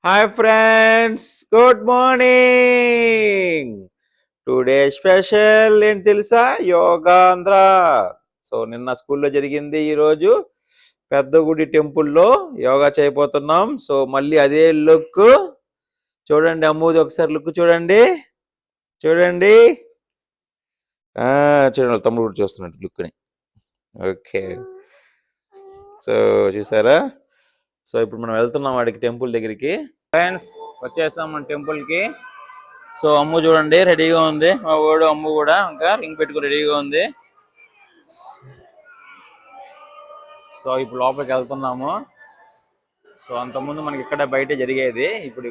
Hi friends, good morning. Today special ఏంటి తెలుసా? Yogandhra. So నిన్న స్కూల్లో జరిగింది. ఈరోజు పెద్దగుడి టెంపుల్లో యోగా చేయబోతున్నాం. సో మళ్ళీ అదే లుక్ చూడండి. అమ్మూది ఒకసారి లుక్ చూడండి. చూడండి చూడండి, తమ్ముడు కూడా చూస్తున్నట్టు లుక్ని. ఓకే, సో చూసారా? సో ఇప్పుడు మనం వెళ్తున్నాం వాడికి టెంపుల్ దగ్గరికి. ఫ్రెండ్స్ వచ్చేసాం మన టెంపుల్కి. సో అమ్ము చూడండి రెడీగా ఉంది. మా వాడు అమ్ము కూడా ఇంకా రింగ్ పెట్టుకుని రెడీగా ఉంది. సో ఇప్పుడు లోపలికి వెళ్తున్నాము. సో అంతకుముందు మనకి ఇక్కడ బయటే జరిగేది, ఇప్పుడు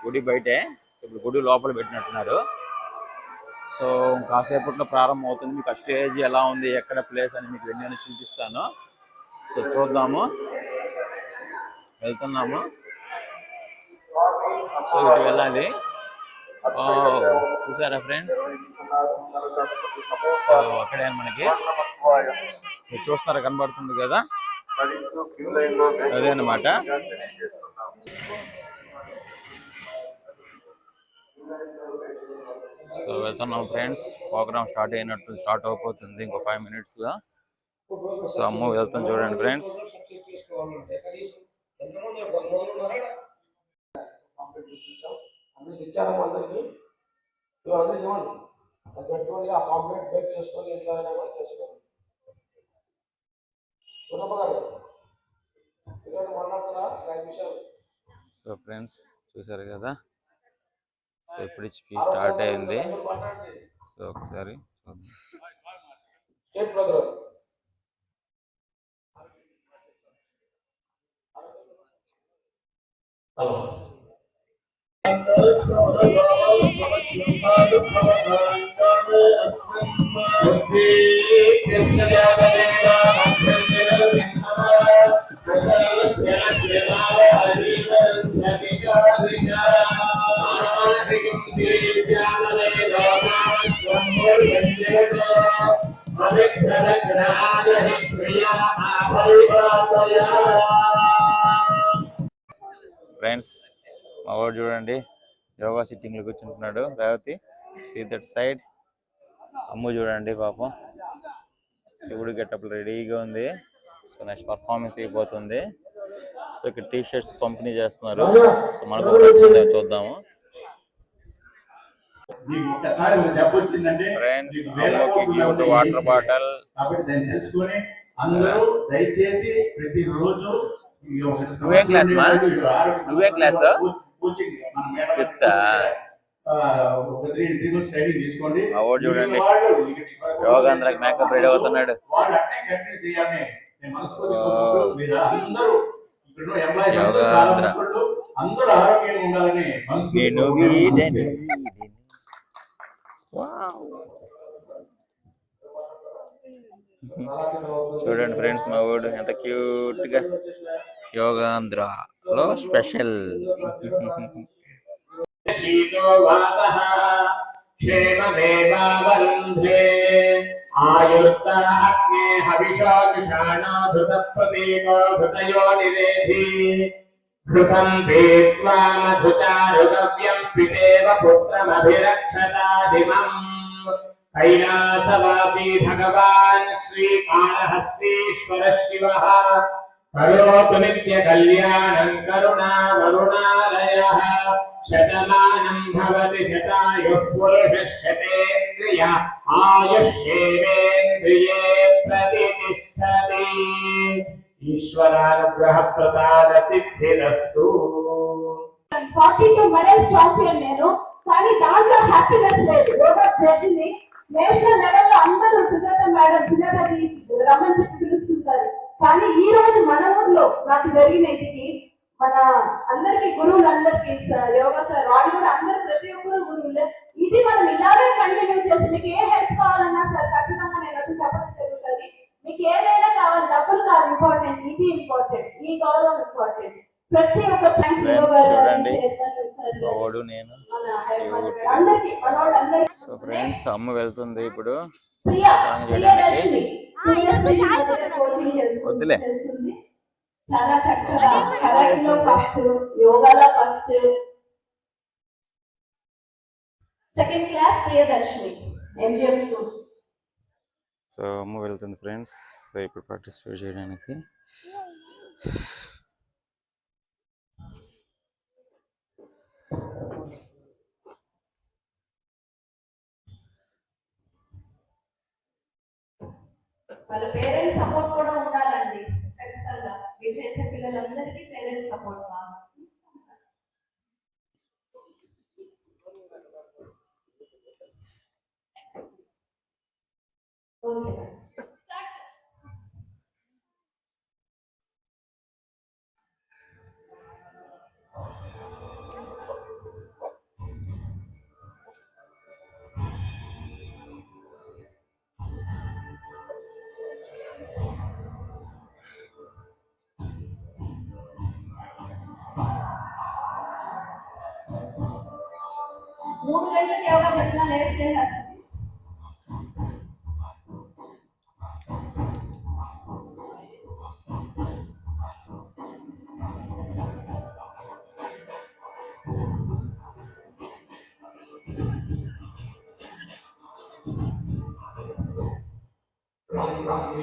గుడి బయటే. ఇప్పుడు గుడి లోపల పెట్టినట్టున్నారు. సో కాసేపట్లో ప్రారంభం అవుతుంది. మీకు ఆ స్టేజ్ ఎలా ఉంది, ఎక్కడ ప్లేస్ అని మీకు వెన్నీ చూపిస్తాను. సో చూద్దాము, వెళ్తున్నాము. సో ఇటు వెళ్ళాలి. చూసారా ఫ్రెండ్స్? సో అక్కడే మనకి మీరు చూస్తున్నారా, కనబడుతుంది కదా, అదే అన్నమాట. సో వెళ్తున్నాం ఫ్రెండ్స్. ప్రోగ్రామ్ స్టార్ట్ అయిపోతుంది ఇంకో 5 minutes గా. సో అమ్మ వెళ్తాం చూడండి ఫ్రెండ్స్. సో ఫ్రెండ్స్ చూసారు కదా, సో ఇప్పుడు స్టార్ట్ అయింది. సో ఒకసారి ఫ్రెండ్స్ మా వాడు చూడండి యోగా సిట్టింగ్ లో కూర్చుంటున్నాడు. Revathi see that side. Ammu చూడండి పాపం శివుడు గెటప్లు రెడీగా ఉంది. సో నెక్స్ట్ పర్ఫార్మెన్స్ అయిపోతుంది. సో ఇక్కడ టీ-షర్ట్స్ పంపిణీ చేస్తున్నారు. సో మనకు చూద్దాము ఫ్రెండ్స్. అమ్మకి వాటర్ బాటిల్. నువ్వే క్లాస్ మా? నువ్వే క్లాస్? ఫిఫ్తా? అవార్డు చూడండి, యోగాంధ్రకి మేకప్ రెడీ అవుతున్నాడు. యోగాంధ్ర చూడండి ఫ్రెండ్స్, మా వాడు ఎంత క్యూట్ గా యోగాంధ్రలో స్పెషల్. ఘృతం భీత్వామధుచారుగవ్యం పితేవ పుత్రమభిరక్షతాదిమం. కైలాసవాసీ భగవాన్ శ్రీకాళహస్తీశ్వర శివః కరోతు నిత్య కళ్యాణం కరుణావరుణాలయః. శతమానం భవతి శతాయుః పురుషః శతేంద్రియ ఆయుష్యేవేంద్రియే ప్రతిష్ఠతి. ఈశ్వరానుగ్రహ ప్రసాద సిద్ధిరస్తు. 42 మెడల్స్ ఛాంపియన్ నేను, కానీ దాంట్లో హ్యాపీనెస్ లేదు. యోగా జరిగింది నేషనల్ లెవెల్ లో అందరూ సుజాత మేడం సుజాతకి రమ్మని చెప్పి పిలుస్తుంటారు. కానీ ఈ రోజు మన ఊర్లో నాకు జరిగిన ఇది మన అందరికి గురువులందరికీ యోగా సార్ వాళ్ళు కూడా అందరు ప్రతి ఒక్కరు గురువులే. ఇది మనం ఇలాగే కంటిన్యూ చేసి మీకు ఏ హెల్ప్ కావాలన్నా సార్ ఖచ్చితంగా నేను వచ్చి చెప్పడం జరుగుతుంది. మీకు ఏదైనా కావాలి, డబ్బులు కాదు ఇంపార్టెంట్, ఇది ఇంపార్టెంట్, ఈ గౌరవం ఇంపార్టెంట్. ప్రతి ఒక్క ఛాన్స్ సో ఫ్రెండ్స్ అమ్మ వెళ్తుంది ఇప్పుడు. వద్దులే చాలా చక్కగా కరాటేలో ఫస్ట్, యోగాలో first. Second class Priyadarshini MGM school. So అమ్మ వెళ్తుంది ఫ్రెండ్స్. సో ఇప్పుడు పార్టిసిపేట్ చేయడానికి. వాళ్ళ పేరెంట్స్ సపోర్ట్ కూడా ఉండాలండి ఖచ్చితంగా. మీరు చేసే పిల్లలందరికీ పేరెంట్స్ సపోర్ట్ కావాలి. ఓకే 3 గంటలకు యోగా చేసినా లేట్ చేసేస్తుంది.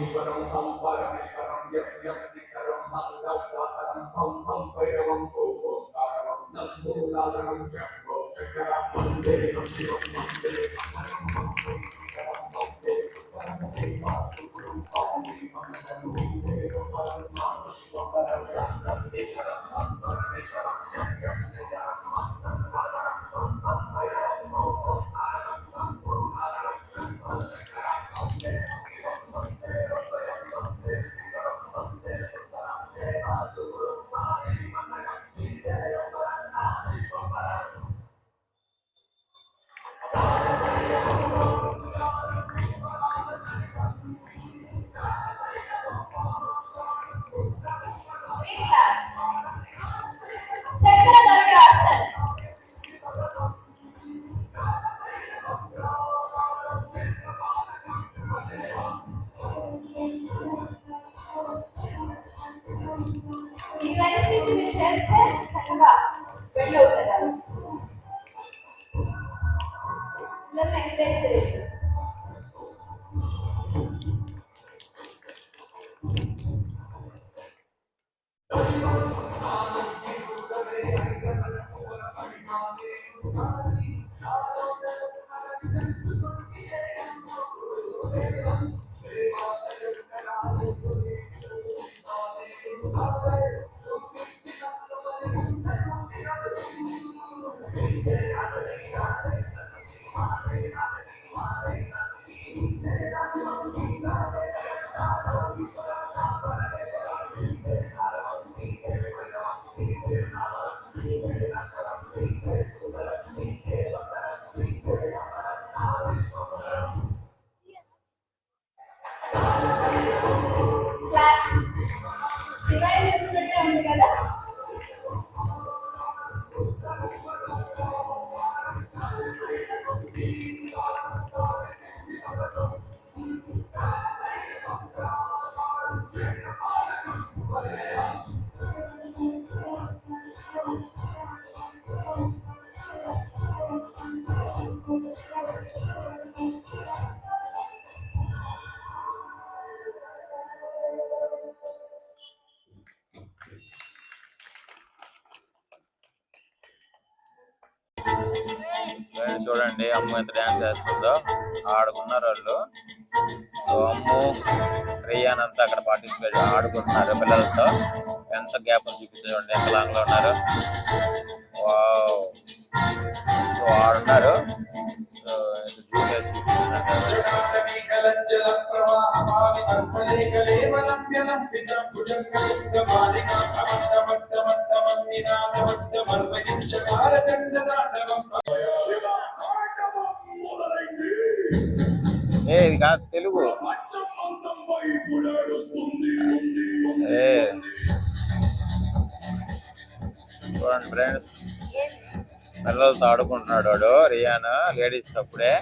ఈశ్వరం హం పరమేశ్వరం యజ్ఞం నికరం మంగళాకరం హం హం భైరవం ఓంకారం నమోలాదనం శంభో శంకరం వందేహం శివం వందేహం ఈ వయసు నుంచి మీరు చేస్తే చక్కగా బెండ్ అవుతారు. పిల్లల్ని ఎంకరేజ్ చేయండి. శివాయి చూసినట్టే ఉంది కదా. చూడండి అమ్ము ఎంత డాన్స్ చేస్తుందో. ఆడుకున్నారు వాళ్ళు. సో అమ్ము రియాన్ అంతా అక్కడ పార్టిసిపేట్ ఆడుకుంటున్నారు పిల్లలతో. ఎంత గ్యాప్ చూపిస్తారు చూడండి, ఎంత లాంగ్ లో ఉన్నారు. వావ్. సో ఆడున్నారు. సో జూనియర్ ఇది కాదు తెలుగు. చూడండి ఫ్రెండ్స్, పిల్లలతో ఆడుకుంటున్నాడు వాడు రియాన్. లేడీస్ అప్పుడే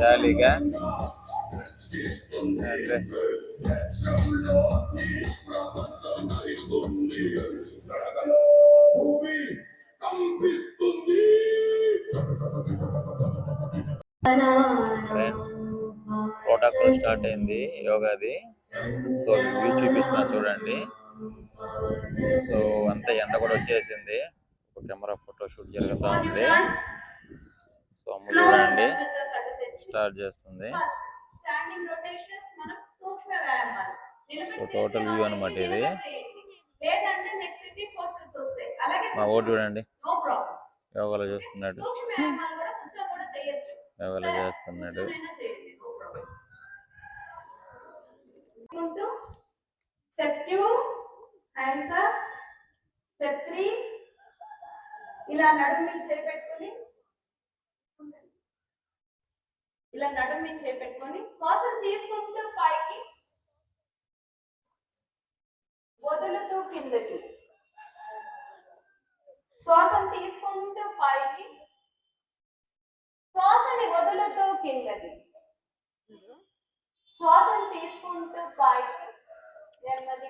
జాలీగా. ఫ్రెండ్స్ ప్రోటోకాల్ స్టార్ట్ అయింది యోగాది. సో వ్యూ చూపిస్తున్నా చూడండి. సో అంత ఎండ కూడా వచ్చేసింది. ఒక కెమెరా ఫోటో షూట్ జరుగుతూ ఉంది. సో అమ్మ చూడండి స్టార్ట్ చేస్తుంది. స్టాండింగ్ రొటేషన్స్ మనం సూక్ష్మ వ్యాయామాలు సో టోటల్ వ్యూ అనమాట ఇది. లేదంటే నెక్స్ట్ కి పోస్టర్స్ వస్తాయి. అలాగే మా ఓటు చూడండి నో ప్రాబ్లం. యోగాలో చేస్తున్నాడు. సూక్ష్మ వ్యాయామాలు కూడా కొంచెం కూడా చేయొచ్చు. యోగాలో చేస్తున్నాడు. Step 2 hands up. స్టెప్ 3 ఇలా నడుము మీద చేపెట్టుకొని శ్వాసను తీసుకుంటూ పైకి వదులుతూ కిందకి. శ్వాసను తీసుకుంటూ పైకి, శ్వాసని వదులుతూ కిందకి, శ్వాసను తీసుకుంటూ పైకి నెమ్మది.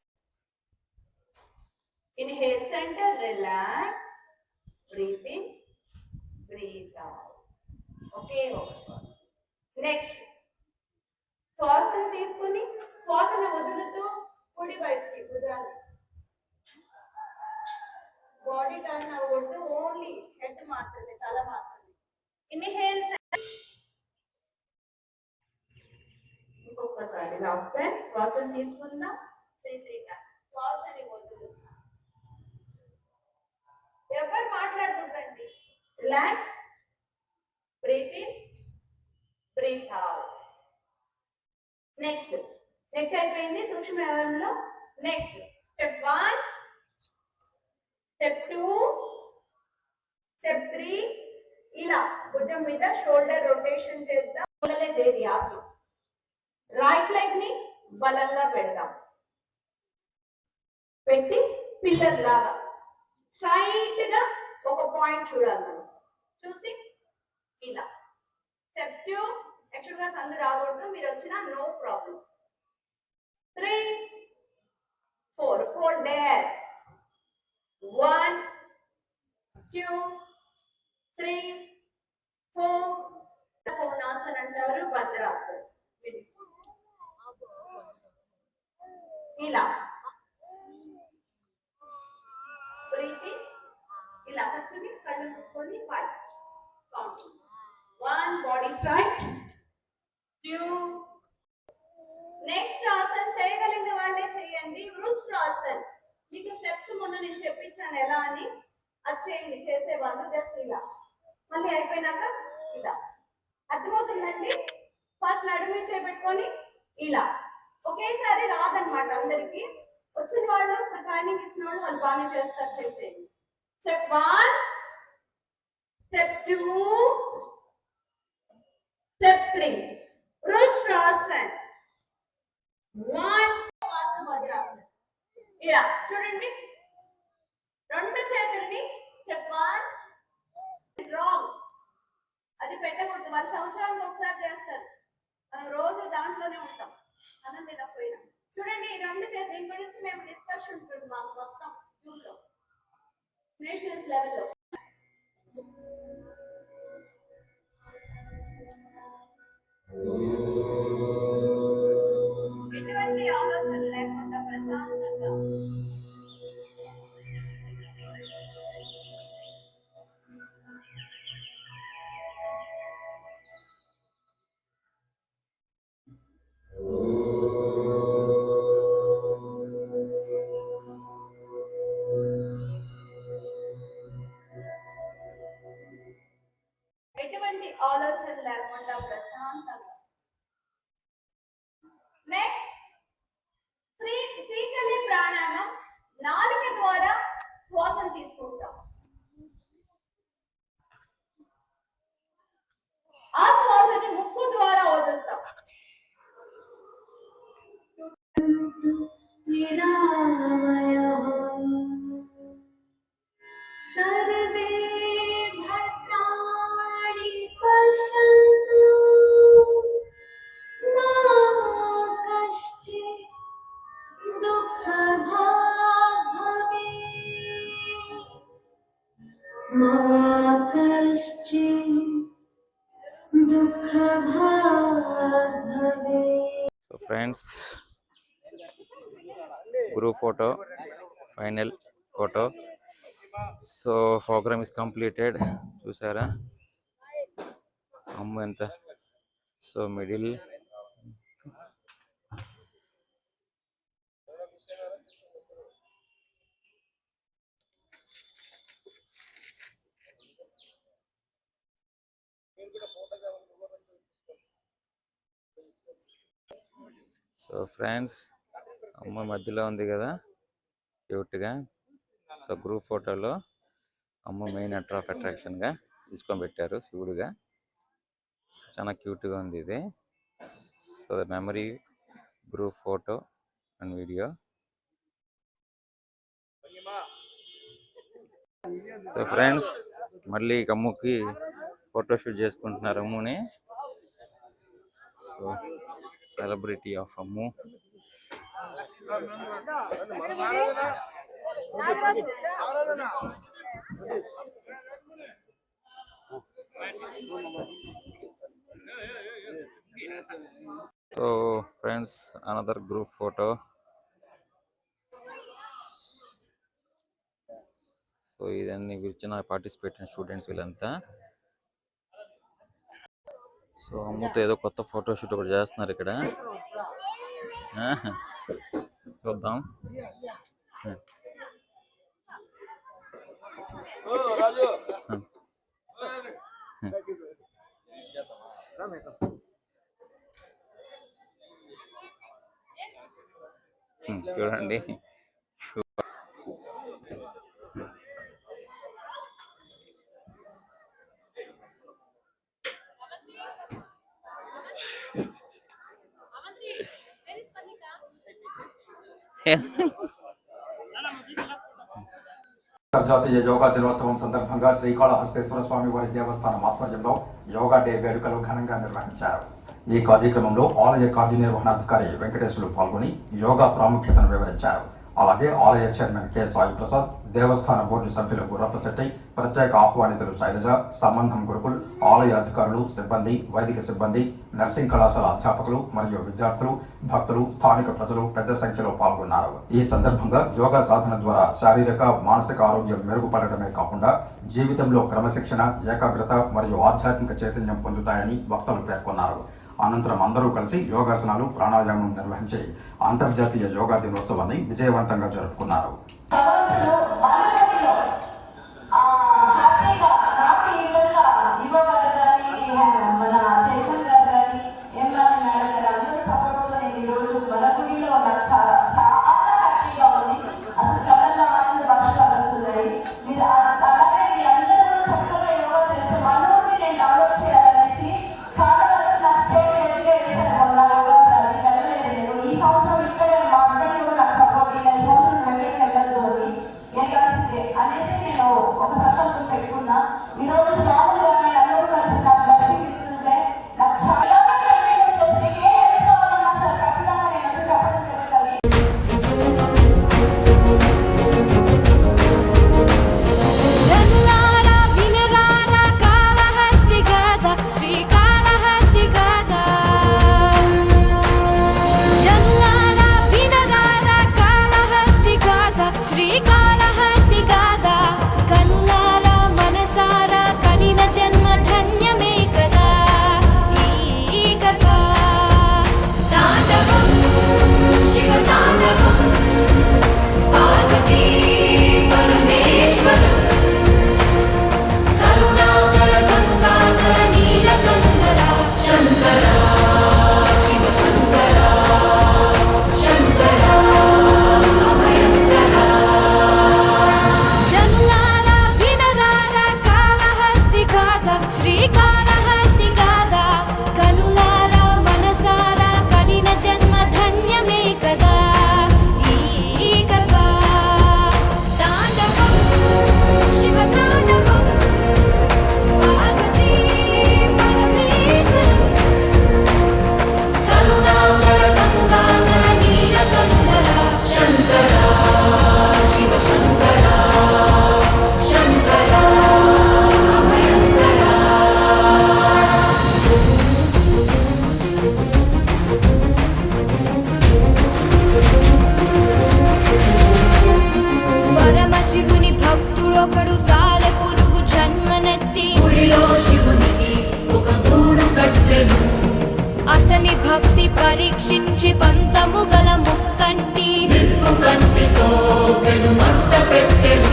Inhale centre, relax, breathe in, breathe out. Okay, next శ్వాసను తీసుకుని శ్వాసను వదులుతూ కుడి వైపుకి భుజాన్ని, బాడీ టర్న్ అవ్వకూడదు, ఓన్లీ హెడ్ మాత్రమే, తల మాత్రమే. ఇన్హేల్, ఇంకొకసారి లాస్ట్ టైం శ్వాసను తీసుకుందాం. 3 times శ్వాసని వదులుతాం. ఎవరు మాట్లాడుకుంటండి, relax, breathe in, breathe out. Next neck అయిపోయింది సూక్ష్మ వ్యాయామంలో. నెక్స్ట్ స్టెప్ 1, స్టెప్ 2, స్టెప్ 3 ఇలా భుజం మీద షోల్డర్ రొటేషన్ చేద్దాం. చేరి ఆసనం. రైట్ లెగ్ ని బలంగా పెడదాం. పెట్టి పిల్లర్ లాగా స్ట్రైట్ గా ఒక పాయింట్ చూడాలి మనం. చూసి ఇలా. స్టెప్ 2 యాక్చువల్ గా సందు రాకూడదు, మీరు వచ్చినా నో ప్రాబ్లం. 3, 4 hold there. 1, 2, 3, 4. కోణాసన అంటారు, భద్రాసన. ఇలా బ్రీత్ ఇన్, ఇలా కూర్చుని కళ్ళు మూసుకొని 5 కౌంట్. 1 body straight, 2. నెక్స్ట్ ఆసన్ చేయగలిగిన వాళ్ళే చేయండి, వృష్టాసన్. మీకు స్టెప్స్ మొన్న నేను చెప్పించాను ఎలా అని, అది చేయండి. చేసేవాళ్ళు జస్ట్ ఇలా, మళ్ళీ అయిపోయినాక ఇలా. అర్థమవుతుందండి? ఫస్ట్ నడుము చేపెట్టుకొని ఇలా. ఒకేసారి రాదనమాట అందరికి. వచ్చిన వాళ్ళు ట్రైనింగ్ ఇచ్చిన వాళ్ళు బాగానే చేస్తారు, చేసేది. Step 1, step 2, step 3 వృష్టాసన్. 1 వజ్రాసన్. ఇలా చూడండి, 2 చేతుల్ని. స్టెప్ 1 రాంగ్, అది పెట్టకూడదు. 1 సంవత్సరానికి ఒకసారి చేస్తారు, మనం రోజు దాంట్లోనే ఉంటాం అన్నం తినకపోయినా. చూడండి, ఈ 2 చేతులు దీని గురించి మేము డిస్కషన్ ఉంటుంది మాకు మొత్తం జూమ్లో, నేషనల్స్ లెవెల్లో. ఎటువంటి ఆలోచన లేకుండా ప్రశాంతంగా ఎటువంటి ఆలోచన లేకుండా ప్రశాంతంగా. నెక్స్ట్ శీతలి ప్రాణాయామం. నాలుక ద్వారా శ్వాసను తీసుకుంటాం, ఆ శ్వాసని ముక్కు ద్వారా వదులుతాం. సర్వే భద్రాణి పశ్యంతు మా కశ్చిత్ దుఃఖభాగ్ so friends, group photo, final photo. So programme is completed. చూసారా అమ్మ ఎంత. సో మిడిల్ సో ఫ్రెండ్స్, అమ్మ మధ్యలో ఉంది కదా క్యూట్గా. సో గ్రూప్ ఫోటోలో అమ్మ మెయిన్ అట్రాక్షన్గా ఉంచుకొని పెట్టారు శివుడుగా. సో చాలా క్యూట్గా ఉంది ఇది. So memory group photo and video. So friends, మళ్ళీ అమ్ముకి ఫోటోషూట్ చేసుకుంటున్నారు అమ్ముని. So celebrity of Ammu. So friends, another group photo. So ఇదన్నీ గురించిన పార్టిసిపేట్ స్టూడెంట్స్ వీళ్ళంతా. సో అమ్ముతో ఏదో కొత్త ఫోటోషూట్ ఒకటి చేస్తున్నారు ఇక్కడ. చూద్దాం. చూడండి. అంతర్జాతీయ యోగా దినోత్సవం సందర్భంగా శ్రీకాళహస్తేశ్వర స్వామి వారి దేవస్థానం ఆధ్వర్యంలో యోగా డే వేడుకలు ఘనంగా నిర్వహించారు. ఈ కార్యక్రమంలో ఆలయ కార్యనిర్వహణాధికారి వెంకటేశ్వరులు పాల్గొని యోగా ప్రాముఖ్యతను వివరించారు. అలాగే ఆలయ చైర్మన్ కె సాయి ప్రసాద్, దేవస్థాన బోర్డు సభ్యులు గుర్రప్పశెట్టి, ప్రత్యేక ఆహ్వానితులు శైలజ, సంబంధం గురుకుల్, ఆలయ అధికారులు, సిబ్బంది, వైదిక సిబ్బంది, నర్సింగ్ కళాశాల అధ్యాపకులు మరియు విద్యార్థులు, భక్తులు, స్థానిక ప్రజలు పెద్ద సంఖ్యలో పాల్గొన్నారు. ఈ సందర్భంగా యోగా సాధన ద్వారా శారీరక, మానసిక ఆరోగ్యం మెరుగుపడటమే కాకుండా జీవితంలో క్రమశిక్షణ, ఏకాగ్రత మరియు ఆధ్యాత్మిక చైతన్యం పొందుతాయని వక్తలు పేర్కొన్నారు. అనంతరం అందరూ కలిసి యోగాసనాలు, ప్రాణాయామం నిర్వహించి అంతర్జాతీయ యోగా దినోత్సవాన్ని విజయవంతంగా జరుపుకున్నారు. అతని భక్తి పరీక్షించి పంతము గల ముక్కంటి నిప్పు కంటితో పెనుమంట పెట్టెను.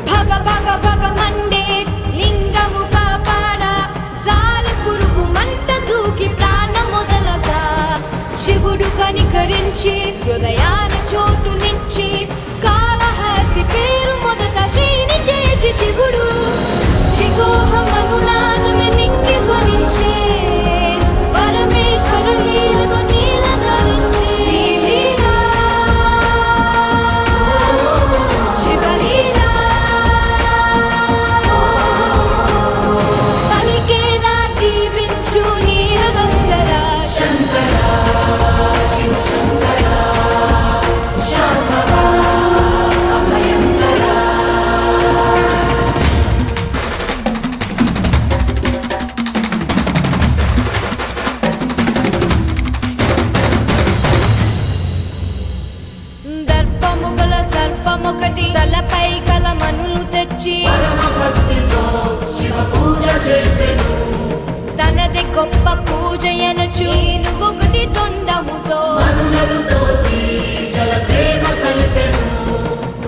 భగ భగ భగ మండే లింగము కాపాడ సాలి పురుగు మంట దూకి ప్రాణం మొదలగా శివుడు కనికరించి హృదయాన చోటు నుంచి కాళహస్తి పేరు మొదట శ్రీని చేసి శివుడు శిఖోహమనునాదమే నింగి ధ్వనించే పరమేశ్వర లీలతో నీల ధరించే లీలా శివలీలా పలికేలా దీవించు నీరగంధర శంకర శివ శంకర శాంభవ అభయంకర. దర్పముగల సర్పమొకటి తలపై గల మనులు తెచ్చి పరమ భక్తితో శివ పూజ చేసెను. తనది గొప్ప పూజ ఎనచు ఏనుగొకటి తొండముతో మనులను తోసి జలసేవ సలిపెను.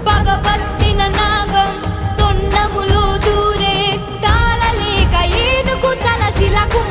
పగపట్టిన నాగం తొండములో దూరే తాళలేక ఏనుగు తల శిలకు